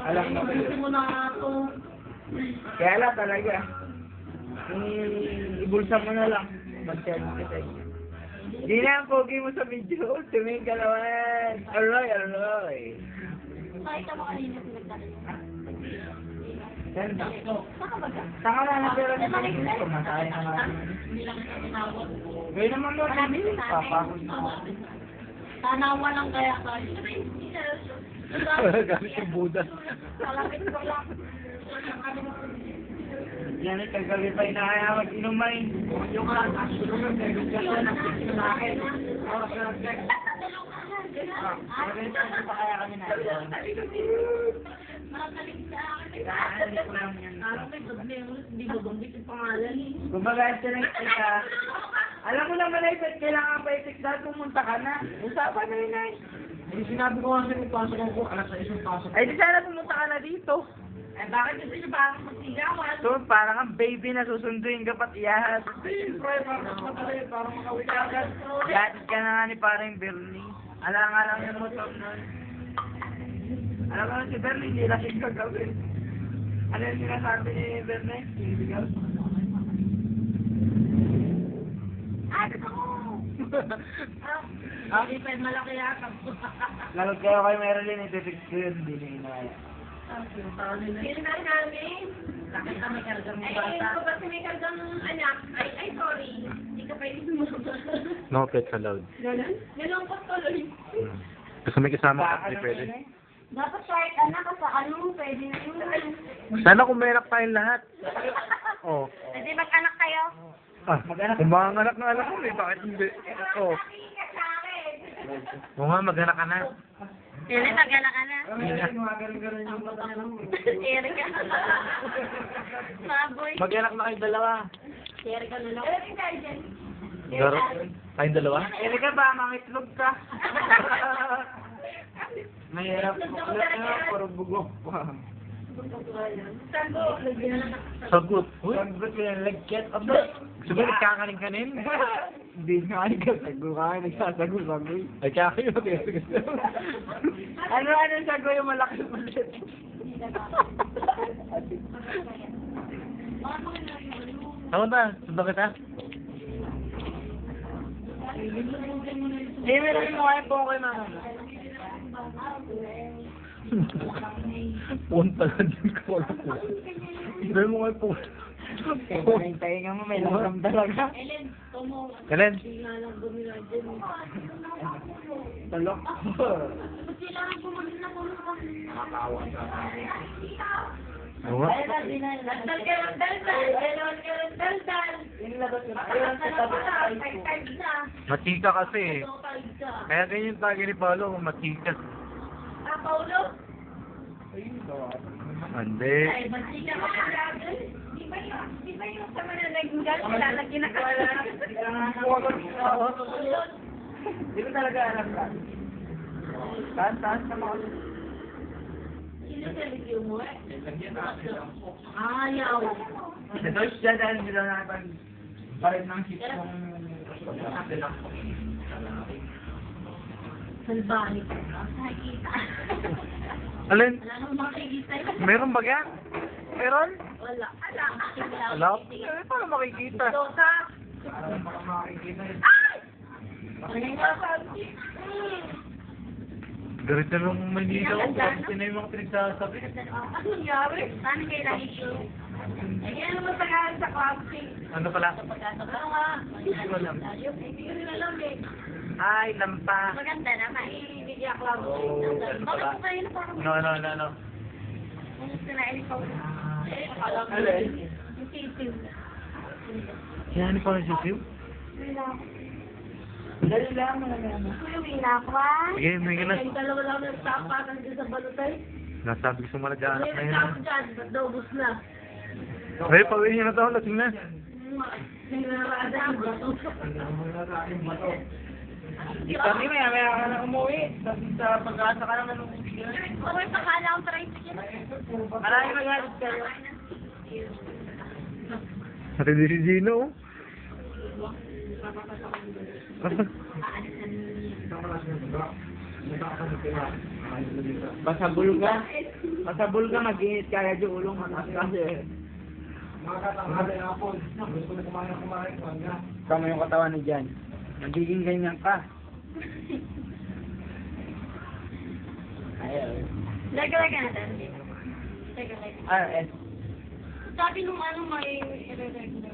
Alam mo. Hindi mo na ito. Kaya lang talaga. Ibulsa mo na lang. Mag-charge ka tayo. Di na ang pogi mo sa video. Tumingin ka naman. Aroy. Kahit ka makanina pinagdala. Ganda. Saka ba ka? Saka na lang pero hindi ko masaya na nga. Hindi lang kita tinawag. Gawin naman mo. Papakot na ako. Tanawa lang kaya ka. Gamit yung Buddha. Kalapit ko lang. Yan ay kagabi pa inahaya mag-inumay. Yung kasulungan kay Gugyan ko na sa akin. Pa kaya kami na. Makakalig sa akin. Kaalit lang yan. Hindi mo banggit yung pangalan. Kumbaga, ka. Alam mo naman ay kailangan pa i-fix dahil pumunta ka na. Usapan na yun ay. Hindi sinabi ko kasi kung pasok ako, alas 6 yung pasok. Ay, di sana pumunta ka na dito. Eh, bakit gusto niyo parang magsigawan? So, parang ang baby na susunduin ka pat iyahas. Siyempre, parang makawit ka agad. Yatis ka na nga ni parang Bernie. Alam nga lang yung motor nun. Alam mo si Bernie, hindi lasing kagabi. Ano yung sinasabi ni Bernie? Sinibigaw. Hindi pa malaki yata. Lagot kayo kay Marilyn, iti-fix ko yun, hindi na inaya. Sino na namin? Bakit ka may kargang ng bata? Eh, kapag may kargang anak, ay sorry. Hindi ka pwede sumunod. No pets allowed. Ganun? Ganun ko tuloy. Kasi may kasama ka, hindi pwede. Dapat kahit anak ka sa ano, pwede na yun. Sana kung may anak tayong lahat. Oh. Pwede mag-anak kayo? Ah, kung mga anak ng anak ko, eh, bakit hindi? Oh. Oo nga, mag-anak ka na. Sino mag-anak ka na? Erika. Maboy. Mag-anak na kayong dalawa. Erika na lang. Erika tayo dyan. Garo? Kayong dalawa? Erika ba, mangitlog ka? Mahirap. Puro bugok pa. Sagot. Uy, Sagot ko yung lagkit. Aba, sabi nagkakaling-kanin? hindi nga nagsasago ka. Nagsasago-sago. Ay, kaya kayo. Ano sago yung malaki ulit? Ako na, sundan kita. Eh, meron mo kayo po kayo mga. Punta na din ko. Hindi mo kayo po. Yung tainga mo, may lamang talaga. Ellen, tumo. Kailan? Hindi nga lang bumila dyan. Talok. Ba't kailangan pumunta na pumunta? Oo nga. Daldal ka ng daldal. Daldal ka ng daldal. Ayun sa tabi sa iPhone. Matika kasi eh. Kaya ganyan yung tagi ni Paolo, matika. Paulo? Hindi. Ay, matika ka ng daldal. Di ba yung sa mga naginggal, lalagyan na ka? Hindi ko talaga alam ka. Taas ka mga. Sino sa review mo eh? Ayaw. Ito siya dahil hindi lang natin parin ng hit ng Salbahe ka. Nakikita. Alin? Wala nang makikita yun. Meron ba yan? Meron? Wala. Wala? Eh, paano makikita? Dosa. makikita yun. Garit na lang Maynila ko. Kasi na yung mga pinagsasabi. Ano nangyari? Paano kayo na-issue? Ayan naman sa kahan sa classing. Ano pala? Ano nga? Hindi ko alam. Hindi ko rin alam eh. Ay, lampa. Maganda naman. Ibigyak lang. Oo, Bakit pala. pa yun parang No. gusto na ikaw? Alam mo. Alin? Yung sisiw. Yan pa rin sisiw? Dali lang, malagyan mo. Uwi na ako ah. Sige, may ka na. Yung dalawa lang nagsapakan dyan sa balutay. Nasabi ko sa mga nag-aanak na yun. Ako dyan, ba't daw bus na? Ay, pawin niya na ito. Lasing na. Nangarada ang bato. Kami may ka na umuwi. Sa pag-asa ka naman umuwi. Okay, pakala akong tricycle. Marami magalit kayo. Natindi si Gino. Basta bulog ka. Pasabol ka, mag-init kaya di ulong manas kasi. Mga katanghali hapon. Gusto ko kumain nga. Tama yung katawan ni Jan. Nagiging ganyan ka. Ayaw. Lega natin. Lega. RS. Sabi nung ano may irregular.